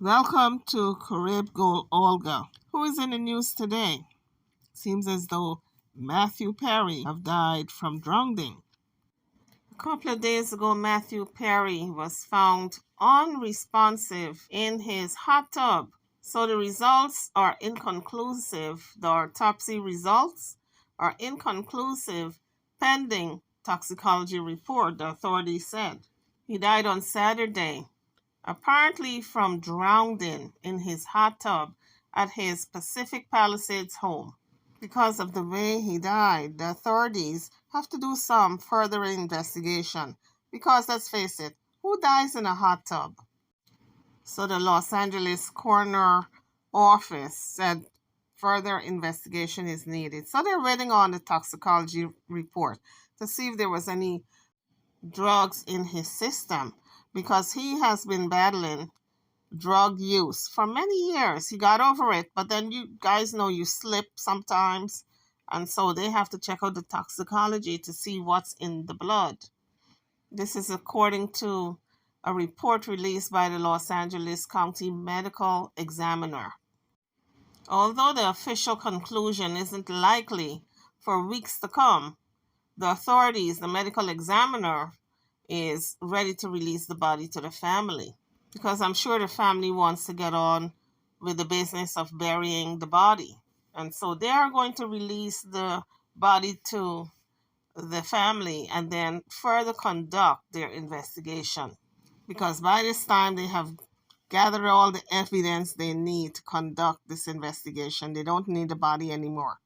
Welcome to Carib Gold Olga. Who is in the news today? Seems as though Matthew Perry have died from drowning. A couple of days ago, Matthew Perry was found unresponsive in his hot tub. So the results are inconclusive. The autopsy results are inconclusive pending toxicology report, the authorities said. He died on Saturday, apparently from drowning in his hot tub at his Pacific Palisades home. Because of the way he died, the authorities have to do some further investigation. Because let's face it, who dies in a hot tub? So the Los Angeles coroner office said further investigation is needed. So they're waiting on the toxicology report to see if there was any drugs in his system, because he has been battling drug use for many years. He got over it, but then you guys know you slip sometimes, and so they have to check out the toxicology to see what's in the blood. This is according to a report released by the Los Angeles County Medical Examiner. Although the official conclusion isn't likely for weeks to come, the authorities, the medical examiner, is ready to release the body to the family, because I'm sure the family wants to get on with the business of burying the body. And so they are going to release the body to the family and then further conduct their investigation, because by this time they have gathered all the evidence they need to conduct this investigation. They don't need the body anymore.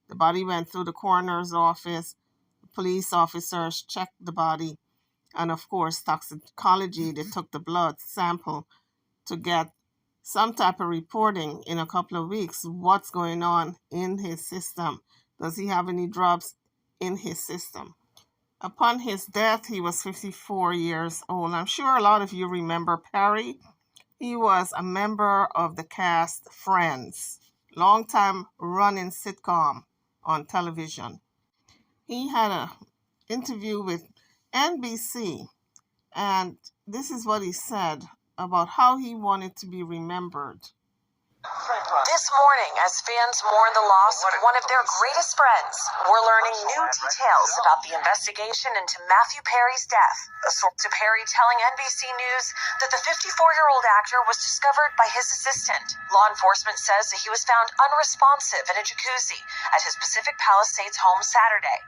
The body went through the coroner's office, the police officers checked the body, and of course toxicology, they took the blood sample to get some type of reporting in a couple of weeks. What's going on in his system? Does he have any drugs in his system? Upon his death, he was 54 years old. I'm sure a lot of you remember Perry. He was a member of the cast Friends, long-time running sitcom on television. He had an interview with NBC, and this is what he said about how he wanted to be remembered. This morning, as fans mourn the loss of one of their greatest friends, we're learning new details about the investigation into Matthew Perry's death. A source to Perry telling NBC News that the 54-year-old actor was discovered by his assistant. Law enforcement says that he was found unresponsive in a jacuzzi at his Pacific Palisades home Saturday.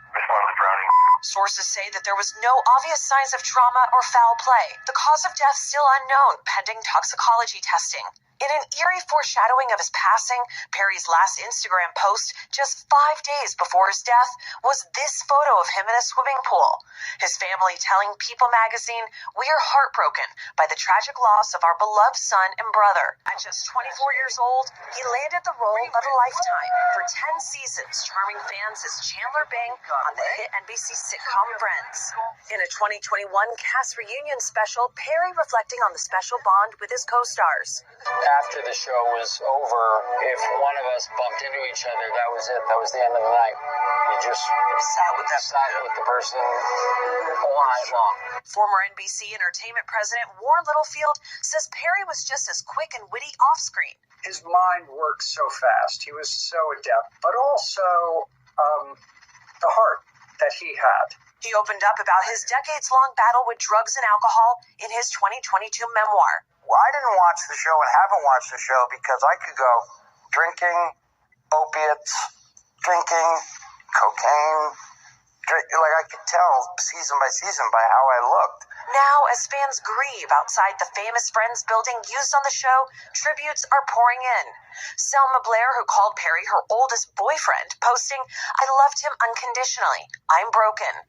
Sources say that there was no obvious signs of trauma or foul play. The cause of death still unknown, pending toxicology testing. In an eerie foreshadowing of his passing, Perry's last Instagram post, just 5 days before his death, was this photo of him in a swimming pool. His family telling People magazine, "We are heartbroken by the tragic loss of our beloved son and brother." At just 24 years old, he landed the role of a lifetime. For 10 seasons, charming fans as Chandler Bing on the hit NBC sitcom Friends. In a 2021 cast reunion special, Perry reflecting on the special bond with his co-stars. After the show was over, if one of us bumped into each other, that was it. That was the end of the night. You just sat with the person all night long. Former NBC Entertainment president Warren Littlefield says Perry was just as quick and witty off-screen. His mind worked so fast. He was so adept, but also the heart that he had. He opened up about his decades-long battle with drugs and alcohol in his 2022 memoir. Well, I didn't watch the show and haven't watched the show because I could go drinking, opiates, drinking, cocaine. Like I could tell season by season by how I looked. Now, as fans grieve outside the famous Friends building used on the show, tributes are pouring in. Selma Blair, who called Perry her oldest boyfriend, posting, "I loved him unconditionally. I'm broken."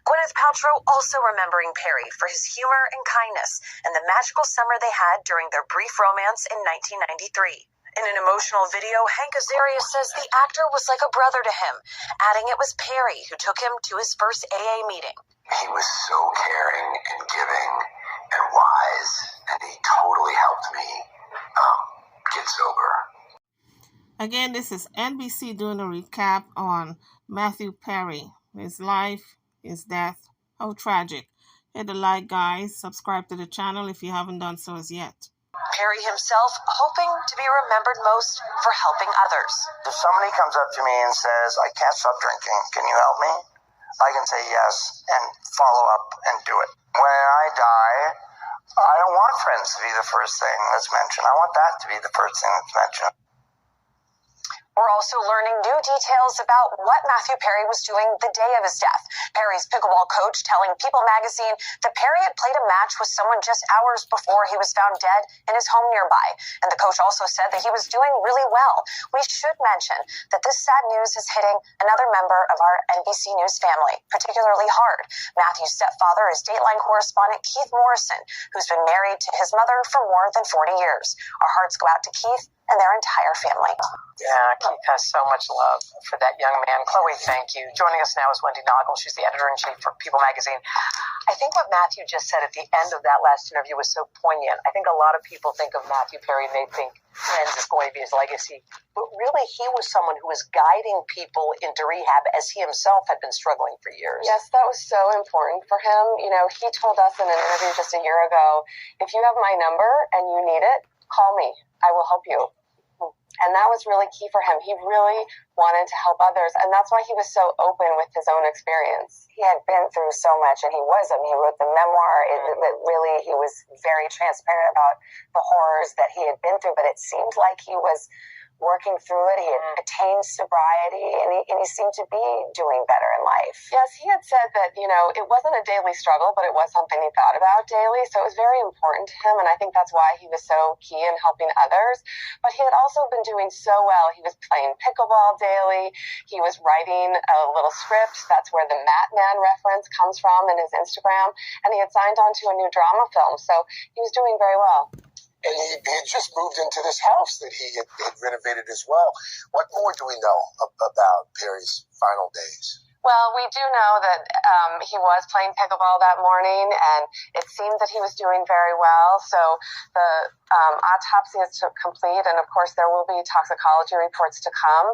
Gwyneth Paltrow also remembering Perry for his humor and kindness and the magical summer they had during their brief romance in 1993. In an emotional video, Hank Azaria says the actor was like a brother to him, adding it was Perry who took him to his first AA meeting. He was so caring and giving and wise, and he totally helped me get sober. Again, this is NBC doing a recap on Matthew Perry, his life, his death. How tragic. Hit the like, guys. Subscribe to the channel if you haven't done so as yet. Perry himself hoping to be remembered most for helping others. If somebody comes up to me and says, I can't stop drinking, can you help me? I can say yes and follow up and do it. When I die, I don't want friends to be the first thing that's mentioned. I want that to be the first thing that's mentioned. We're also learning new details about what Matthew Perry was doing the day of his death. Perry's pickleball coach telling People magazine that Perry had played a match with someone just hours before he was found dead in his home nearby. And the coach also said that he was doing really well. We should mention that this sad news is hitting another member of our NBC News family particularly hard. Matthew's stepfather is Dateline correspondent Keith Morrison, who's been married to his mother for more than 40 years. Our hearts go out to Keith and their entire family. Yeah, Keith has so much love for that young man. Chloe, thank you. Joining us now is Wendy Noggle. She's the editor-in-chief for People magazine. I think what Matthew just said at the end of that last interview was so poignant. I think a lot of people think of Matthew Perry and they think Friends is going to be his legacy. But really, he was someone who was guiding people into rehab as he himself had been struggling for years. Yes, that was so important for him. You know, he told us in an interview just a year ago, if you have my number and you need it, call me. I will help you. And that was really key for him. He really wanted to help others. And that's why he was so open with his own experience. He had been through so much, and he wrote the memoir. He was very transparent about the horrors that he had been through, but it seemed like he was working through it. He had attained sobriety, and he seemed to be doing better in life. Yes, he had said that, you know, it wasn't a daily struggle, but it was something he thought about daily. So it was very important to him, and I think that's why he was so key in helping others. But he had also been doing so well. He was playing pickleball daily. He was writing a little script. That's where the Mat Man reference comes from in his Instagram. And he had signed on to a new drama film. So he was doing very well. And he had just moved into this house that he had renovated as well. What more do we know about Perry's final days? Well, we do know that he was playing pickleball that morning, and it seemed that he was doing very well. So the autopsy is complete, and of course there will be toxicology reports to come.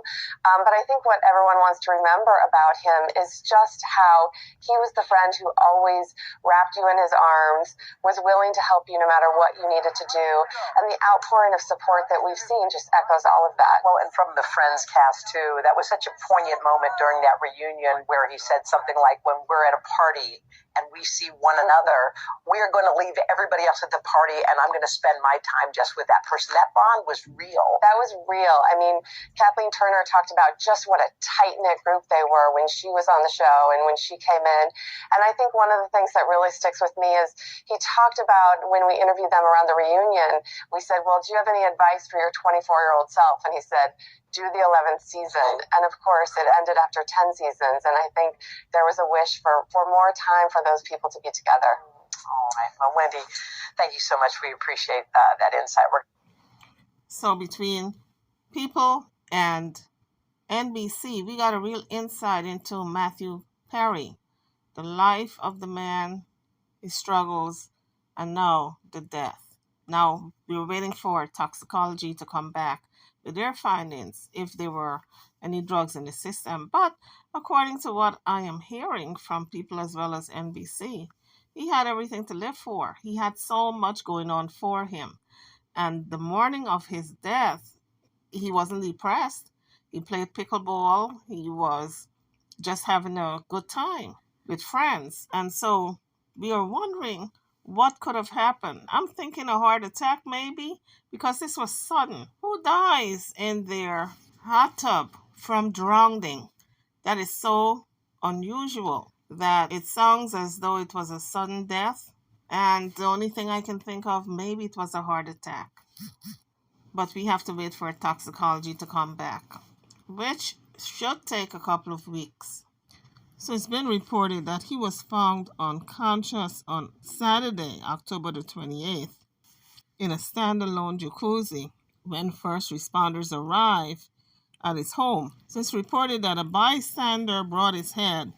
But I think what everyone wants to remember about him is just how he was the friend who always wrapped you in his arms, was willing to help you no matter what you needed to do, and the outpouring of support that we've seen just echoes all of that. Well, and from the Friends cast, too, that was such a poignant moment during that reunion where he said something like, when we're at a party and we see one another, we're going to leave everybody else at the party and I'm going to spend my time just with that person. That bond was real. That was real. I mean, Kathleen Turner talked about just what a tight-knit group they were when she was on the show and when she came in. And I think one of the things that really sticks with me is he talked about when we interviewed them around the reunion, we said, well, do you have any advice for your 24-year-old self? And he said, do the 11th season. And of course, it ended after 10 seasons. And I think there was a wish for more time for those people to be together. All right. Well, Wendy, thank you so much. We appreciate that insight. So between People and NBC, we got a real insight into Matthew Perry, the life of the man, his struggles, and now the death. Now, we were waiting for toxicology to come back with their findings if there were any drugs in the system. But according to what I am hearing from People as well as NBC, he had everything to live for. He had so much going on for him. And the morning of his death, he wasn't depressed. He played pickleball. He was just having a good time with friends. And so we are wondering what could have happened. I'm thinking a heart attack maybe, because this was sudden. Who dies in their hot tub from drowning? That is so unusual that it sounds as though it was a sudden death. And the only thing I can think of, maybe it was a heart attack. But we have to wait for toxicology to come back, which should take a couple of weeks. So it's been reported that he was found unconscious on Saturday, October the 28th, in a standalone jacuzzi when first responders arrived at his home. So it's reported that a bystander brought his head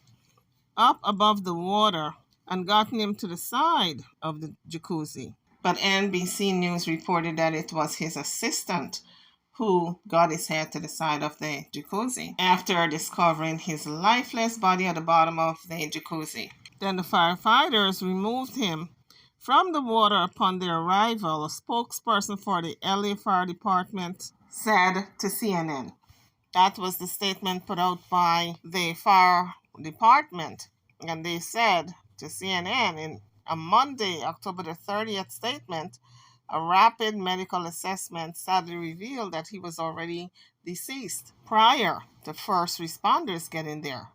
up above the water and gotten him to the side of the jacuzzi. But NBC News reported that it was his assistant who got his head to the side of the jacuzzi after discovering his lifeless body at the bottom of the jacuzzi. Then the firefighters removed him from the water upon their arrival, a spokesperson for the LA Fire Department said to CNN. That was the statement put out by the fire department. And they said to CNN in a Monday, October the 30th statement, a rapid medical assessment sadly revealed that he was already deceased prior to first responders getting there.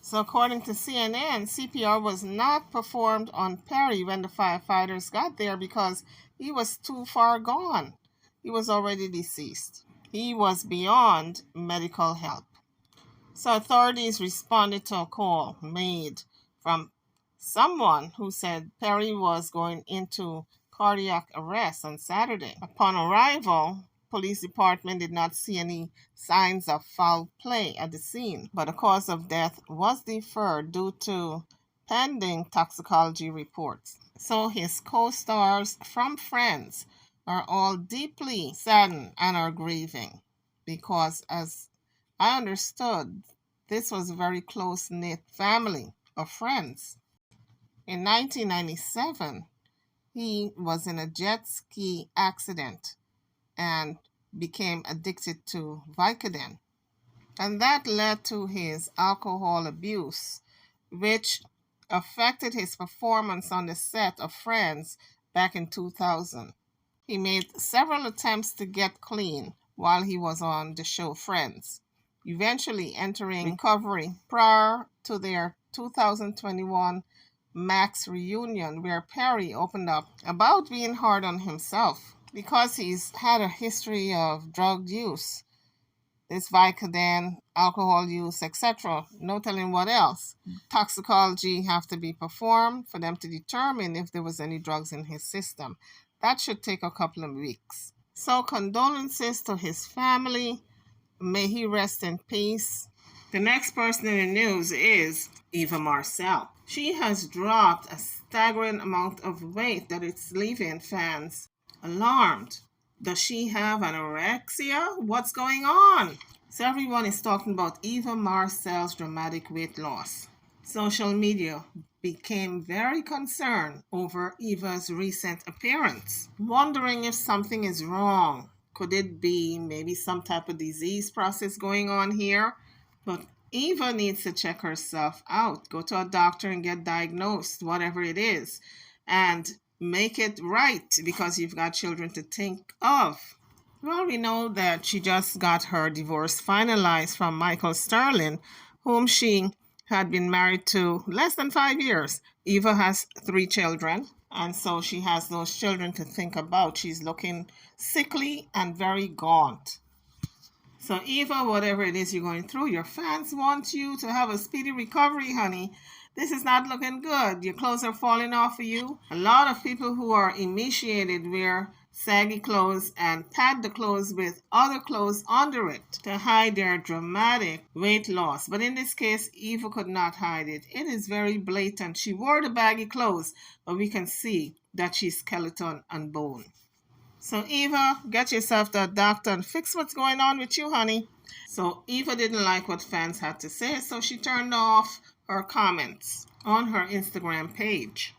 So according to CNN, CPR was not performed on Perry when the firefighters got there because he was too far gone. He was already deceased. He was beyond medical help. So authorities responded to a call made from someone who said Perry was going into cardiac arrest on Saturday. Upon arrival, police department did not see any signs of foul play at the scene, but the cause of death was deferred due to pending toxicology reports. So his co-stars from Friends are all deeply saddened and are grieving because, as I understood, this was a very close-knit family of friends. In 1997, he was in a jet ski accident and became addicted to Vicodin. And that led to his alcohol abuse, which affected his performance on the set of Friends back in 2000. He made several attempts to get clean while he was on the show Friends, eventually entering recovery prior to their 2021 Max reunion, where Perry opened up about being hard on himself because he's had a history of drug use, this Vicodin, alcohol use, etc. No telling what else. Toxicology have to be performed for them to determine if there was any drugs in his system. That should take a couple of weeks. So condolences to his family. May he rest in peace. The next person in the news is Eva Marcel. She has dropped a staggering amount of weight that it's leaving fans alarmed. Does she have anorexia? What's going on? So everyone is talking about Eva Marcel's dramatic weight loss. Social media became very concerned over Eva's recent appearance, wondering if something is wrong. Could it be maybe some type of disease process going on here? But Eva needs to check herself out. Go to a doctor and get diagnosed, whatever it is, and make it right because you've got children to think of. Well, we know that she just got her divorce finalized from Michael Sterling, whom she had been married to less than 5 years. Eva has 3 children, and so she has those children to think about. She's looking sickly and very gaunt. So Eva, whatever it is you're going through, your fans want you to have a speedy recovery, honey. This is not looking good. Your clothes are falling off of you. A lot of people who are emaciated wear saggy clothes and pad the clothes with other clothes under it to hide their dramatic weight loss. But in this case, Eva could not hide it. It is very blatant. She wore the baggy clothes, but we can see that she's skeleton and bone. So Eva, get yourself to a doctor and fix what's going on with you, honey. So Eva didn't like what fans had to say, so she turned off her comments on her Instagram page.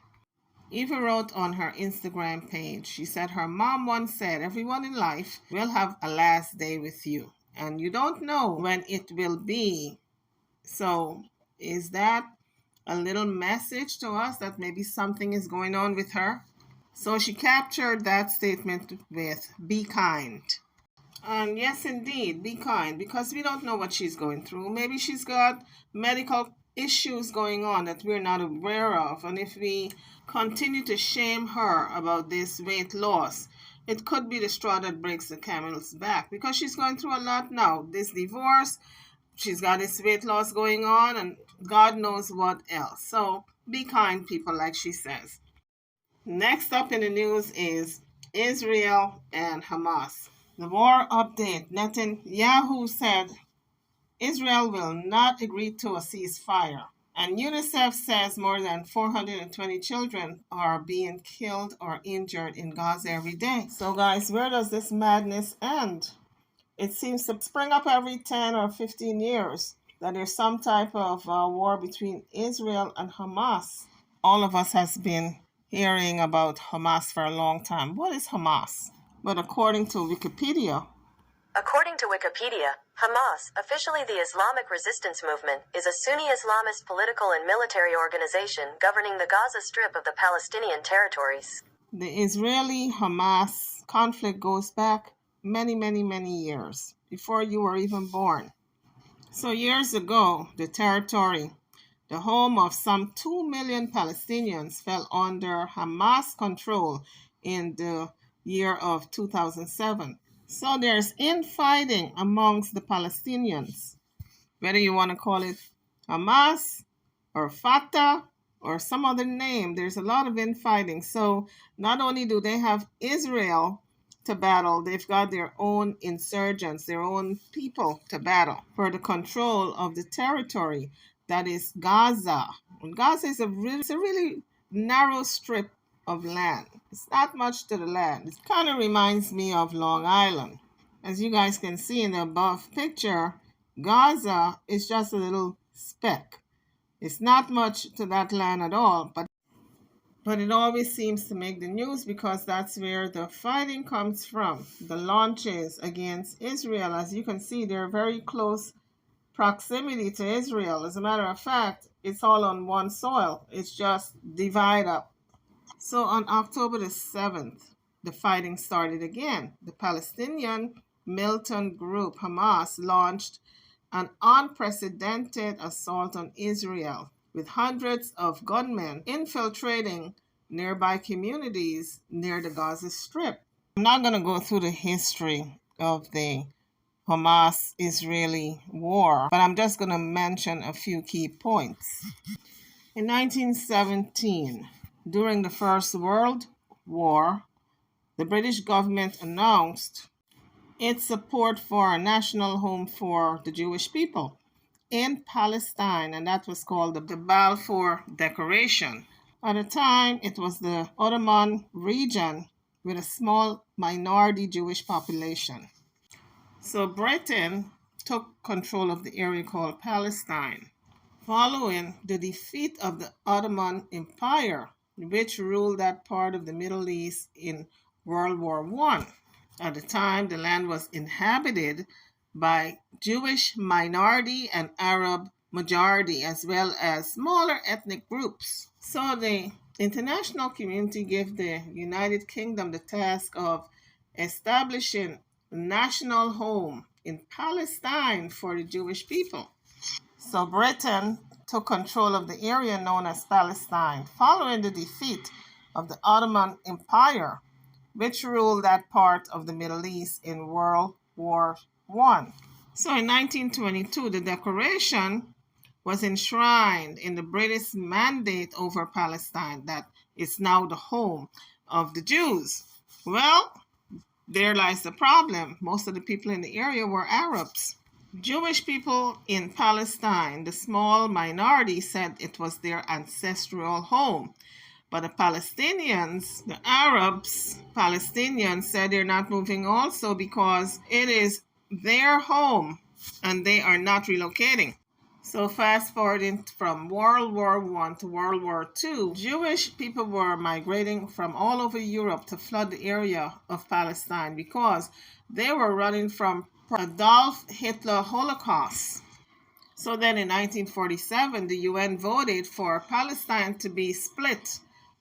Eva wrote on her Instagram page, she said her mom once said, everyone in life will have a last day with you, and you don't know when it will be. So is that a little message to us that maybe something is going on with her? So she captured that statement with, be kind. And yes, indeed, be kind, because we don't know what she's going through. Maybe she's got medical issues going on that we're not aware of. And if we continue to shame her about this weight loss, it could be the straw that breaks the camel's back, because she's going through a lot now. This divorce, she's got this weight loss going on, and God knows what else. So be kind, people, like she says. Next up in the news is Israel and Hamas. The war update. Netanyahu said Israel will not agree to a ceasefire. And UNICEF says more than 420 children are being killed or injured in Gaza every day. So guys, where does this madness end? It seems to spring up every 10 or 15 years that there's some type of war between Israel and Hamas. All of us has been hearing about Hamas for a long time. What is Hamas? But according to Wikipedia, According to Wikipedia, Hamas, officially the Islamic Resistance Movement, is a Sunni Islamist political and military organization governing the Gaza Strip of the Palestinian territories. the Israeli-Hamas conflict goes back many, many, many years, before you were even born. So years ago, the territory, the home of some 2 million Palestinians, fell under Hamas control in the year of 2007. So there's infighting amongst the Palestinians, whether you want to call it Hamas or Fatah or some other name. There's a lot of infighting. So not only do they have Israel to battle, they've got their own insurgents, their own people to battle for the control of the territory that is Gaza. And Gaza is a really narrow strip of land. It's not much to the land. It kind of reminds me of Long Island. As you guys can see in the above picture, Gaza is just a little speck. It's not much to that land at all, but it always seems to make the news because that's where the fighting comes from. The launches against Israel, as you can see, they're very close proximity to Israel. As a matter of fact, it's all on one soil. It's just divide up. So on October the 7th, the fighting started again. The Palestinian militant group Hamas launched an unprecedented assault on Israel, with hundreds of gunmen infiltrating nearby communities near the Gaza Strip. I'm not going to go through the history of the Hamas-Israeli war, but I'm just going to mention a few key points. In 1917, during the First World War, the British government announced its support for a national home for the Jewish people in Palestine, and that was called the Balfour Declaration. At the time, it was the Ottoman region with a small minority Jewish population. So Britain took control of the area called Palestine, following the defeat of the Ottoman Empire, which ruled that part of the Middle East in World War I. At the time, the land was inhabited by Jewish minority and Arab majority, as well as smaller ethnic groups. So the international community gave the United Kingdom the task of establishing a national home in Palestine for the Jewish people. So Britain took control of the area known as Palestine following the defeat of the Ottoman Empire, which ruled that part of the Middle East in World War I. So in 1922, the declaration was enshrined in the British mandate over Palestine, that it's now the home of the Jews. Well, there lies the problem. Most of the people in the area were Arabs. Jewish people in Palestine, the small minority, said it was their ancestral home. But the Palestinians, the Arabs, Palestinians said they're not moving also because it is their home and they are not relocating. So fast forwarding from World War I to World War II, Jewish people were migrating from all over Europe to flood the area of Palestine because they were running from Adolf Hitler Holocaust. So then in 1947, the UN voted for Palestine to be split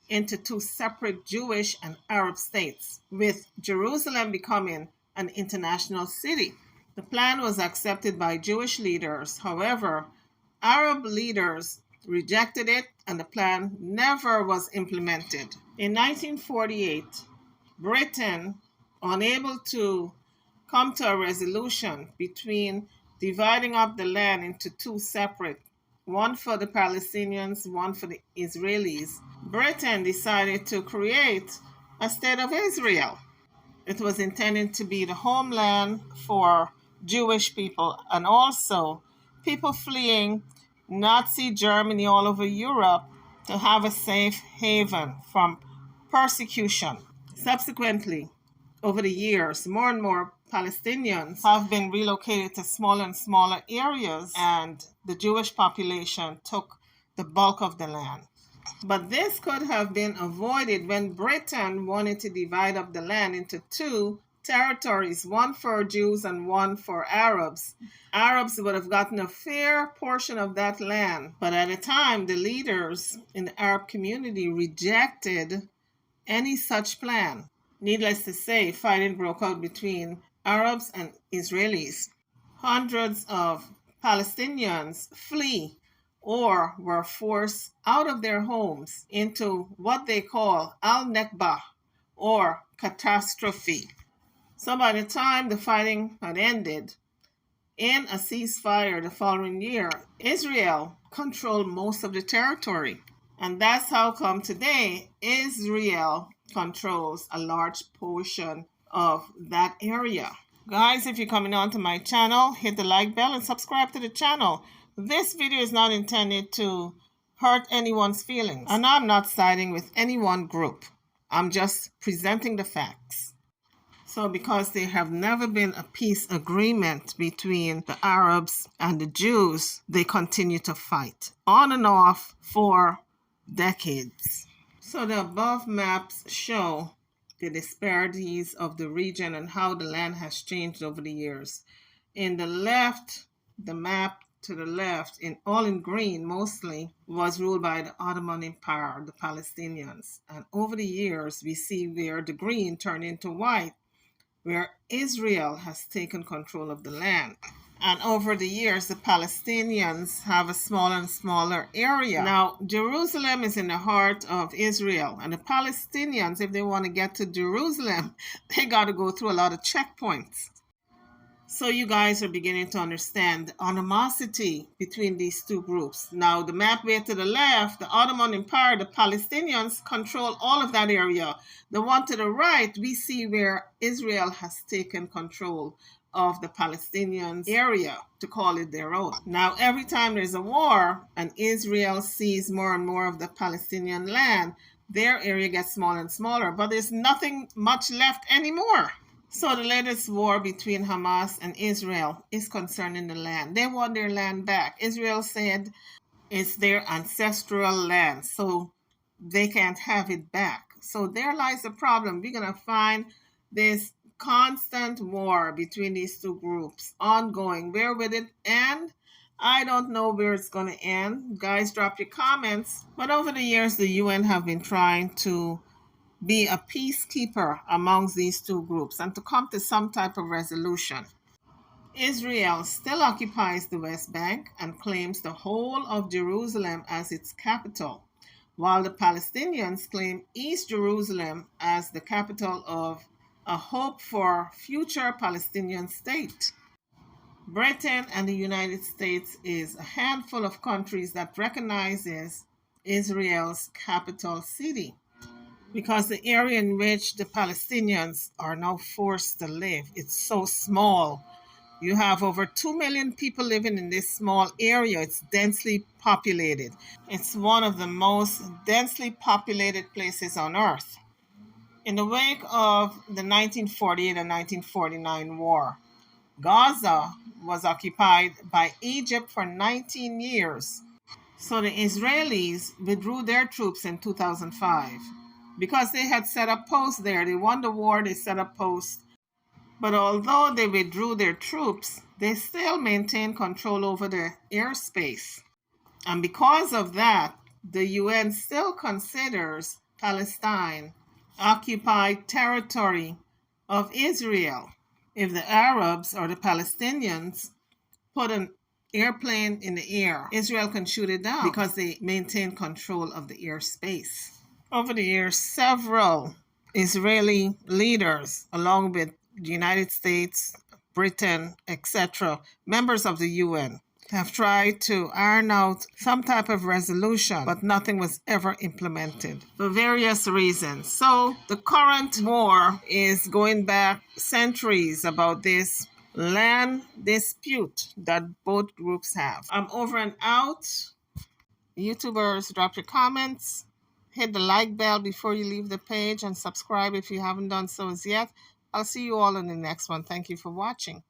into two separate Jewish and Arab states, with Jerusalem becoming an international city. The plan was accepted by Jewish leaders. However, Arab leaders rejected it, and the plan never was implemented. In 1948, Britain, unable to come to a resolution between dividing up the land into two separate, one for the Palestinians, one for the Israelis, Britain decided to create a state of Israel. It was intended to be the homeland for Jewish people and also people fleeing Nazi Germany all over Europe to have a safe haven from persecution. Subsequently, over the years, more and more Palestinians have been relocated to smaller and smaller areas, and the Jewish population took the bulk of the land. But this could have been avoided when Britain wanted to divide up the land into two territories, one for Jews and one for Arabs. Arabs would have gotten a fair portion of that land, but at the time, the leaders in the Arab community rejected any such plan. Needless to say, fighting broke out between Arabs and Israelis. Hundreds of Palestinians flee or were forced out of their homes into what they call al-Nakba, or catastrophe. So by the time the fighting had ended, in a ceasefire the following year, Israel controlled most of the territory. And that's how come today Israel controls a large portion of that area. Guys, if you're coming on to my channel, hit the like bell and subscribe to the channel. This video is not intended to hurt anyone's feelings, and I'm not siding with any one group. I'm just presenting the facts. So because there have never been a peace agreement between the Arabs and the Jews, they continue to fight on and off for decades. So the above maps show the disparities of the region and how the land has changed over the years. In the left, the map to the left, all in green mostly, was ruled by the Ottoman Empire, the Palestinians. And over the years, we see where the green turned into white, where Israel has taken control of the land. And over the years, the Palestinians have a smaller and smaller area. Now, Jerusalem is in the heart of Israel. And the Palestinians, if they want to get to Jerusalem, they got to go through a lot of checkpoints. So you guys are beginning to understand the animosity between these two groups. Now, the map way to the left, the Ottoman Empire, the Palestinians control all of that area. The one to the right, we see where Israel has taken control of the Palestinians area to call it their own. Now, every time there's a war and Israel sees more and more of the Palestinian land, their area gets smaller and smaller, but there's nothing much left anymore. So the latest war between Hamas and Israel is concerning the land. They want their land back. Israel said it's their ancestral land, so they can't have it back. So there lies the problem. We're going to find this constant war between these two groups ongoing. Where will it end? I don't know where it's going to end. Guys, drop your comments. But over the years, the UN have been trying to be a peacekeeper amongst these two groups and to come to some type of resolution. Israel still occupies the West Bank and claims the whole of Jerusalem as its capital, while the Palestinians claim East Jerusalem as the capital of a hope for future Palestinian state. Britain and the United States is a handful of countries that recognizes Israel's capital city, because the area in which the Palestinians are now forced to live, it's so small. You have over 2 million people living in this small area. It's densely populated. It's one of the most densely populated places on earth. In the wake of the 1948 and 1949 war, Gaza was occupied by Egypt for 19 years. So the Israelis withdrew their troops in 2005. Because they had set up posts there. They won the war, they set up posts. But although they withdrew their troops, they still maintained control over the airspace. And because of that, the UN still considers Palestine occupied territory of Israel. If the Arabs or the Palestinians put an airplane in the air, Israel can shoot it down because they maintain control of the airspace. Over the years, several Israeli leaders, along with the United States, Britain, etc., members of the UN, have tried to iron out some type of resolution, but nothing was ever implemented for various reasons. So the current war is going back centuries about this land dispute that both groups have. I'm over and out. YouTubers, drop your comments. Hit the like bell before you leave the page and subscribe if you haven't done so as yet. I'll see you all in the next one. Thank you for watching.